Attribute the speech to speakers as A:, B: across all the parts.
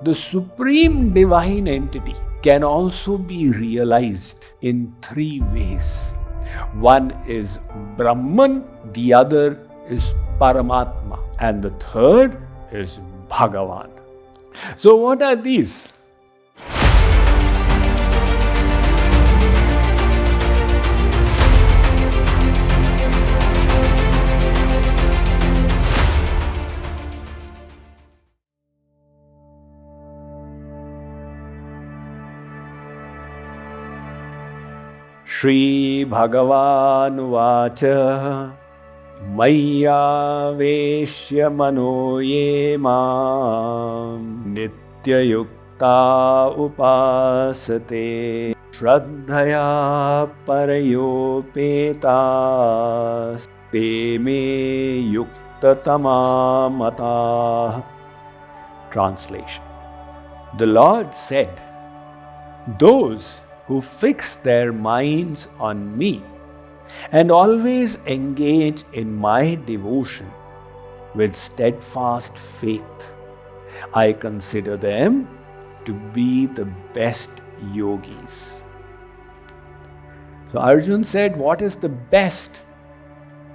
A: the supreme divine entity can also be realized in three ways. One is Brahman, the other is Paramatma, and the third is Bhagavan. So what are these? Shri Bhagavan Vacha Maya Veshya Mano Ye Mam Nitya Yukta Upasate Shraddhaya Parayopeta Te Me Yukta Tamamata. Translation. The Lord said, those who fix their minds on me and always engage in my devotion with steadfast faith, I consider them to be the best yogis. So Arjun said, what is the best?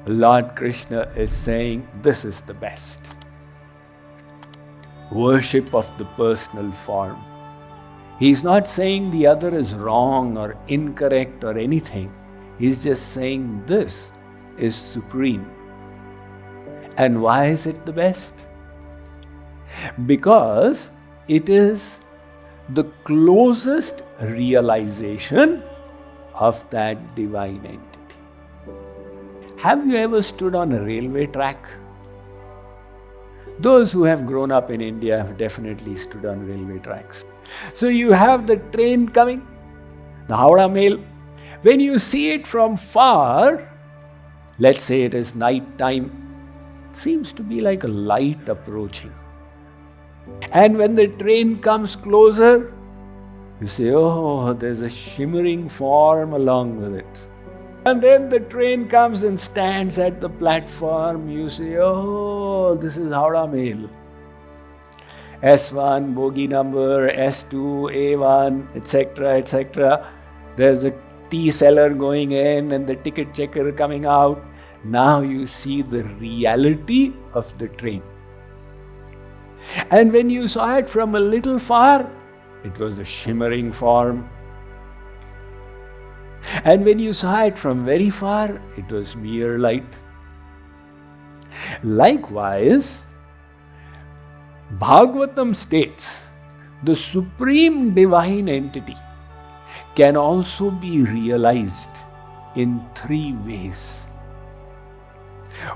A: Lord Krishna is saying, this is the best. Worship of the personal form. He's not saying the other is wrong or incorrect or anything. He's just saying this is supreme. And why is it the best? Because it is the closest realization of that divine entity. Have you ever stood on a railway track? Those who have grown up in India have definitely stood on railway tracks. So you have the train coming, the Howrah Mail. When you see it from far, let's say it is night time, it seems to be like a light approaching. And when the train comes closer, you say, oh, there's a shimmering form along with it. And then the train comes and stands at the platform. You say, oh, this is Howrah Mail. S1, bogie number, S2, A1, etc., etc. There's a tea seller going in and the ticket checker coming out. Now you see the reality of the train. And when you saw it from a little far, it was a shimmering form. And when you saw it from very far, it was mere light. Likewise, Bhagavatam states, the supreme divine entity can also be realized in three ways.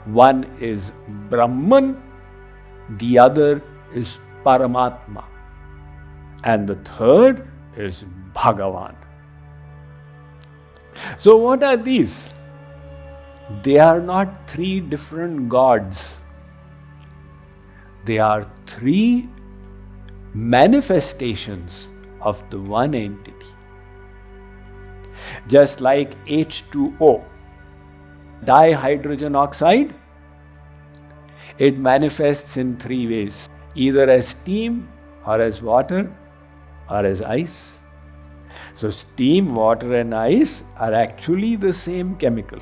A: One is Brahman, the other is Paramatma, and the third is Bhagavan. So what are these? They are not three different gods. They are three manifestations of the one entity. Just like H2O, dihydrogen oxide, it manifests in three ways, either as steam or as water or as ice. So steam, water and ice are actually the same chemical,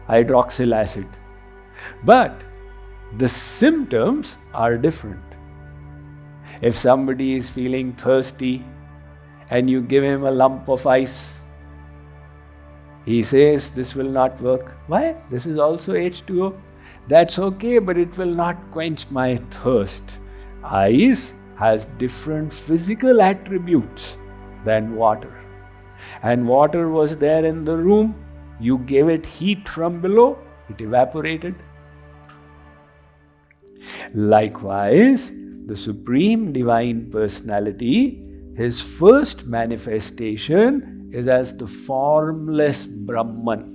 A: hydroxyl acid. But the symptoms are different. If somebody is feeling thirsty and you give him a lump of ice, he says, this will not work. Why? This is also H2O. That's okay, but it will not quench my thirst. Ice has different physical attributes than water. And water was there in the room. You gave it heat from below, it evaporated. Likewise, the Supreme Divine Personality, His first manifestation is as the formless Brahman.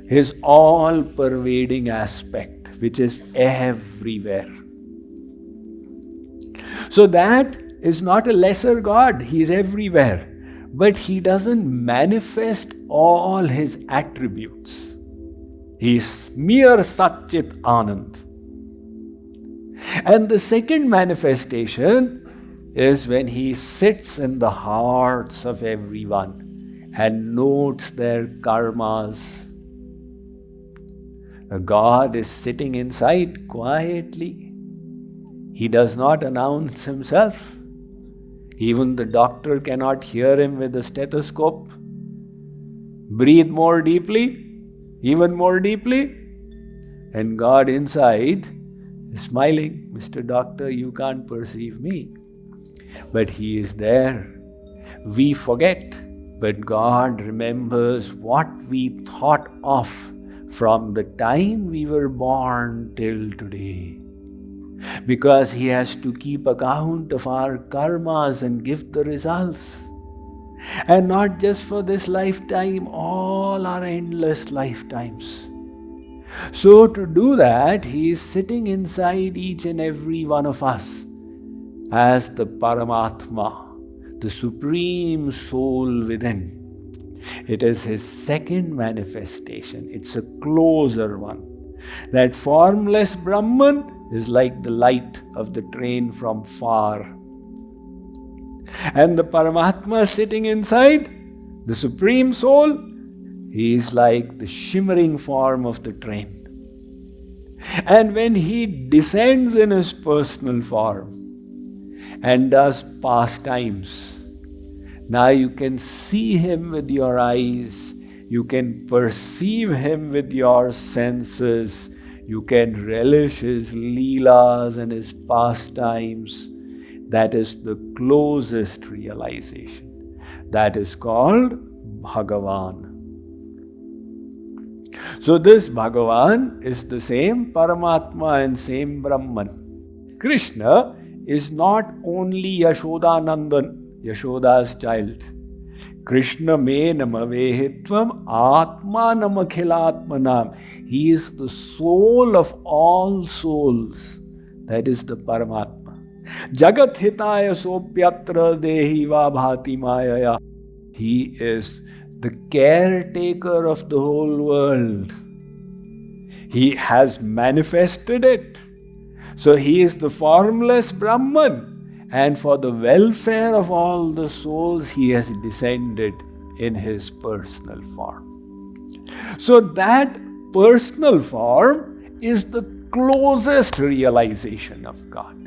A: His all-pervading aspect, which is everywhere. So that is not a lesser God. He is everywhere. But He doesn't manifest all His attributes. He is mere Satchit Anand. And the second manifestation is when he sits in the hearts of everyone and notes their karmas. God is sitting inside quietly. He does not announce himself. Even the doctor cannot hear him with a stethoscope. Breathe more deeply, even more deeply. And God inside is smiling. Mr. Doctor, you can't perceive me. But He is there. We forget. But God remembers what we thought of from the time we were born till today. Because He has to keep account of our karmas and give the results. And not just for this lifetime, all our endless lifetimes. So to do that, He is sitting inside each and every one of us as the Paramatma, the Supreme Soul within. It is His second manifestation. It's a closer one. That formless Brahman is like the light of the train from far. And the Paramatma sitting inside, the Supreme Soul, He is like the shimmering form of the train. And when He descends in His personal form and does pastimes, now you can see Him with your eyes, you can perceive Him with your senses, you can relish His leelas and His pastimes. That is the closest realization. That is called Bhagavan. So this Bhagavan is the same Paramatma and same Brahman. Krishna is not only Yashodanandan, Yashoda's child. Krishna me namavehitvam atmanam akhilatmanam. He is the soul of all souls. That is the Paramatma. Jagat hitaya sopyatra dehi va bhati mayaya. He is the caretaker of the whole world. He has manifested it. So He is the formless Brahman. And for the welfare of all the souls, He has descended in His personal form. So that personal form is the closest realization of God.